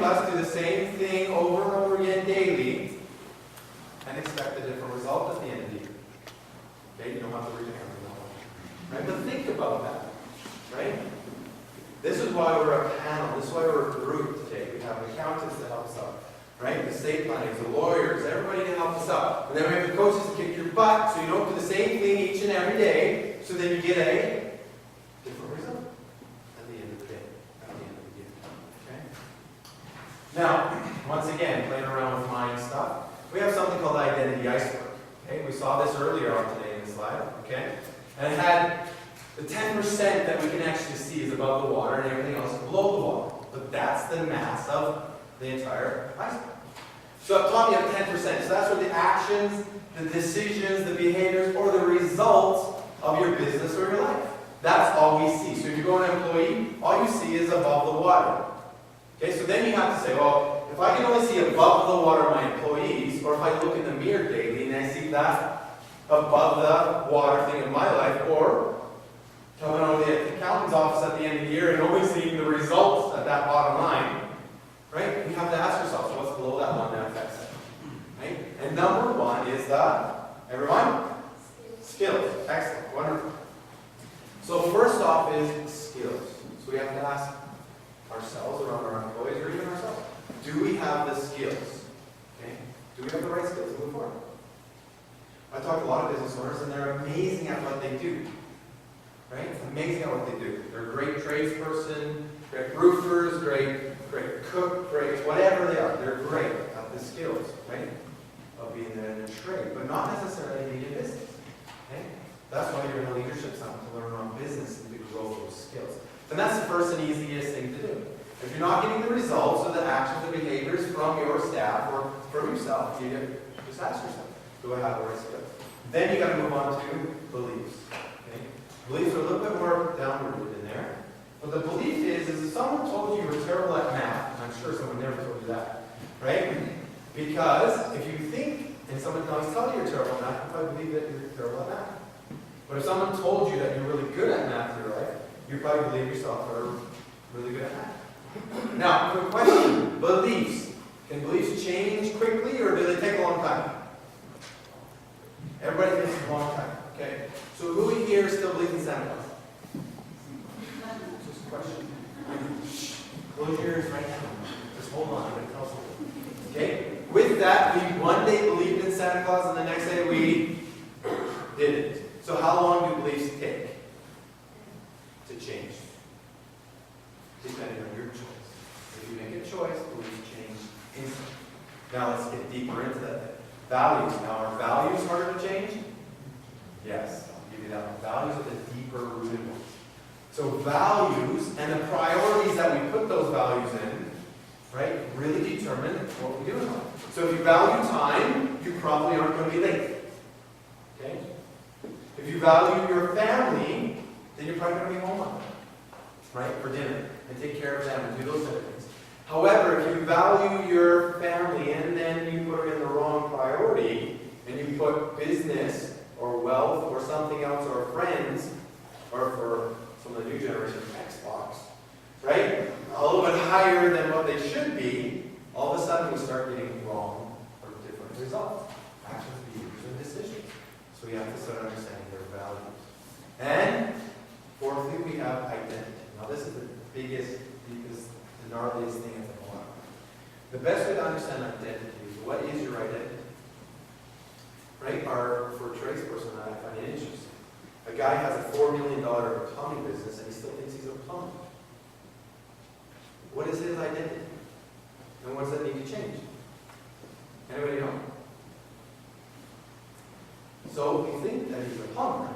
of us do the same thing over and over again daily and expect a different result at the end of the year. Okay, you don't have to read it on that one. Right? But think about that. Right? This is why we're a panel. This is why we're a group today. We have accountants to help us out. Right? The estate planners, the lawyers, everybody to help us out. And then we have the coaches to kick your butt so you don't do the same thing each and every day, so then you get a different result at the end of the day, at the end of the year. Okay? Now, once again, playing around with mind stuff, we have something called identity iceberg. Okay? We saw this earlier on today in the slide. Okay? And it had the 10% that we can actually see is above the water and everything else is below the water. But that's the mass of the entire iceberg. So up top you have 10%. So that's where the actions, the decisions, the behaviors, or the results of your business or your life. That's all we see. So if you go an employee, all you see is above the water. Okay, so then you have to say, well, if I can only see above the water my employees, or if I look in the mirror daily and I see that above the water thing in my life, or coming over to the accountant's office at the end of the year and only seeing the results at that bottom line, right? You have to ask yourself, what's below that one that affects it? Right? And number one is the, everyone? Skills. Excellent. Wonderful. So first off is skills. So we have to ask ourselves, or our employees, or even ourselves, do we have the skills? Okay? Do we have the right skills to move forward? I talk to a lot of business owners, and they're amazing at what they do. Right? Amazing at what they do. They're a great tradesperson, great roofers, great cook, great whatever they are. They're great at the skills, right? Of being in a trade, but not necessarily being in business. Okay? That's why you're in a leadership summit, to learn around business and to grow those skills. And that's the first and easiest thing to do. If you're not getting the results or the actions or behaviors from your staff or from yourself, you just ask yourself, do I have the right skills? Then you got to move on to beliefs. Okay? Beliefs are a little bit more downward in there. But the belief is if someone told you were terrible at math, and I'm sure someone never told you that, right? Because if you think, and someone always tells you you're terrible at math, you probably believe that you're terrible at math. But if someone told you that you're really good at math in your life, you probably believe yourself are really good at math. Now, quick question. Beliefs. Can beliefs change quickly, or do they take a long time? Everybody thinks a long time. Okay. So who here still believes in Santa Claus? Just a question. Close your ears right now. Just hold on. I'm going to tell something. Okay. With that, we one day believed in Santa Claus, and the next day we didn't. So how long do beliefs take to change? Depending on your choice. If you make a choice, beliefs change instantly. Now let's get deeper into that. Values. Now, are values harder to change? Yes, I'll give you that one. Values are the deeper rooted ones. So values and the priorities that we put those values in, right, really determine what we do in life. So if you value time, you probably aren't going to be late. Okay? If you value your family, then you're probably going to be home on time, right, for dinner, and take care of them and do those other things. However, if you value your family and then you put them in the wrong priority, and you put business or wealth or something else or friends, or for some of the new generation, Xbox, right, a little bit higher than what they should be, all of a sudden we start getting wrong or different results. Actions, behaviors, and decisions. So we have to start understanding their values. And fourthly, we have identity. Now this is the biggest, deepest, the gnarliest thing that's going on. The best way to understand identity is what is your identity? Right? For a tradesperson, I find it interesting. A guy has a $4 million plumbing business and he still thinks he's a plumber. What is his identity? And what does that need to change? Anybody know? So we think that he's a plumber,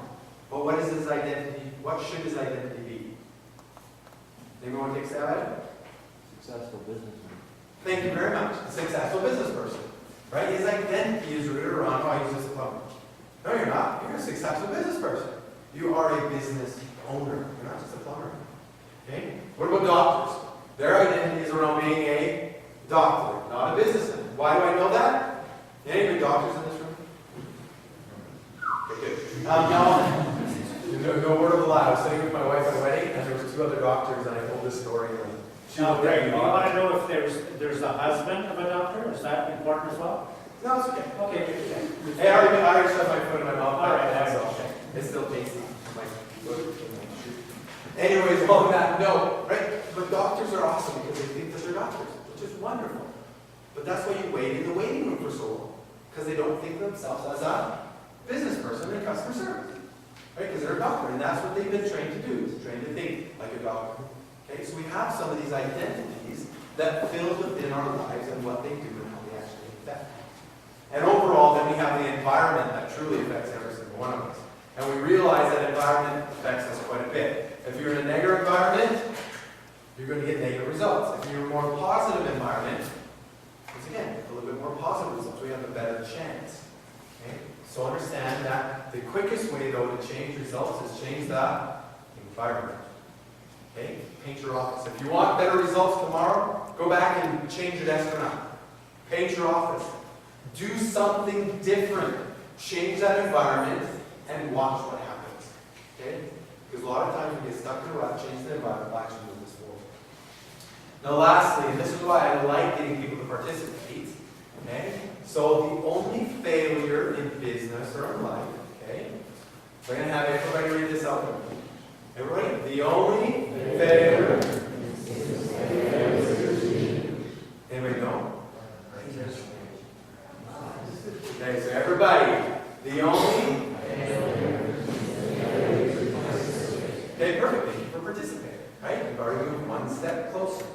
but what is his identity? What should his identity be? Anyone want to take a stab at it? Successful businessman. Thank you very much. A successful business person. Right? His identity is rooted around, oh, he's just a plumber. No, you're not. You're a successful business person. You are a business owner. You're not just a plumber. Okay? What about doctors? Their identity is around being a doctor, not a businessman. Why do I know that? Any good doctors in this room? Okay, good. No word of a lie. I was sitting with my wife at a wedding, and there was two other doctors, and I told this story, and Now, Greg, do you want to know if there's a husband of a doctor? Is that important as well? No, it's okay. Okay. Hey, I already shoved my foot in my mouth. All right, So it's still tasty. My foot. Anyways, on that note, right? But doctors are awesome because they think that they're doctors, which is wonderful. But that's why you wait in the waiting room for so long. Because they don't think of themselves as a business person in customer service. Right? Because they're a doctor, and that's what they've been trained to do, is trained to think like a doctor. Okay, so we have some of these identities that fill within our lives and what they do and how they actually affect. And overall, then we have the environment that truly affects every single one of us. And we realize that environment affects us quite a bit. If you're in a negative environment, you're going to get negative results. If you're in a more positive environment, once again, a little bit more positive results. We have a better chance. Okay? So understand that the quickest way, though, to change results is change the environment. Okay? Paint your office. If you want better results tomorrow, go back and change your desk around. Paint your office. Do something different. Change that environment and watch what happens. Okay? Because a lot of times we get stuck in a rut, change the environment, we'll actually move this forward. Now lastly, and this is why I like getting people to participate. Okay? So the only failure in business or in life, okay? We're going to have everybody read this out. Everybody? The only failure. Anybody know? Okay, so everybody, the only. Okay, perfect. Thank you for participating. Right? We've already moved one step closer.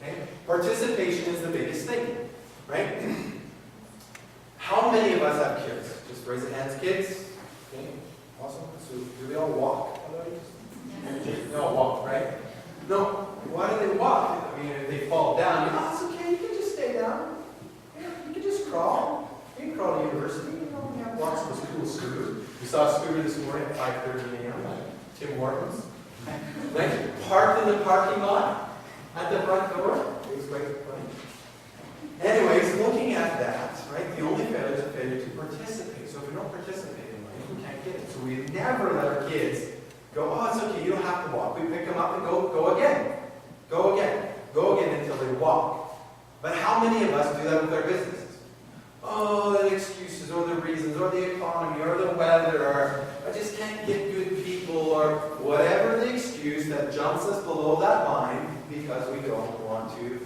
Okay? Participation is the biggest thing. Right? How many of us have kids? Just raise your hands, kids. Okay, awesome. So do they all walk? They all walk, right? No. Why do they walk? I mean, if they fall down, it's okay. You can just stay down. Yeah, you can just crawl. You can crawl to university. You know, we have lots of cool scooters. We saw a scooter this morning at 5:30 a.m. Tim Hortons. Like parked in the parking lot at the front door. It was quite funny. Anyways, looking at that, right, the only failure is a failure to participate. So if we don't participate in life, we can't get it. So we never let our kids go, oh, it's okay, you don't have to walk. We pick them up and go again. Go again. Go again until they walk. But how many of us do that with our businesses? Oh, the excuses or the reasons or the economy or the weather or I just can't get good people or whatever the excuse that jumps us below that line because we don't want to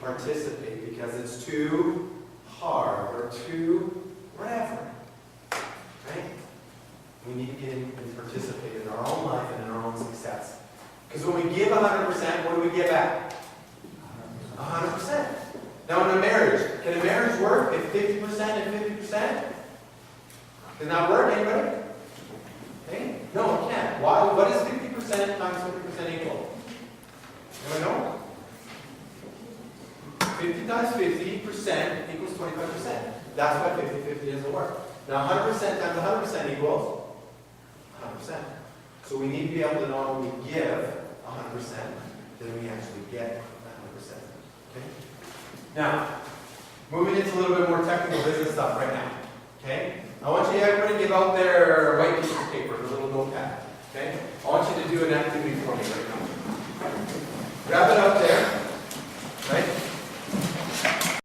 participate because it's too hard or too whatever. Right? We need to get in and participate in our own life and in our own success. Because when we give 100%, what do we get back? 100%. Now in a marriage, can a marriage work if 50% and 50%? Does not work, anybody? Okay? No, it can't. Why? What is 50% times 50% equal? Anyone know? 50 times 50% equals 25%. That's why 50-50 doesn't work. Now 100% times 100% equals 100%. So we need to be able to know when we give 100%, then we actually get 100%. Okay? Now, moving into a little bit more technical business stuff right now. Okay? I want you everybody to give out their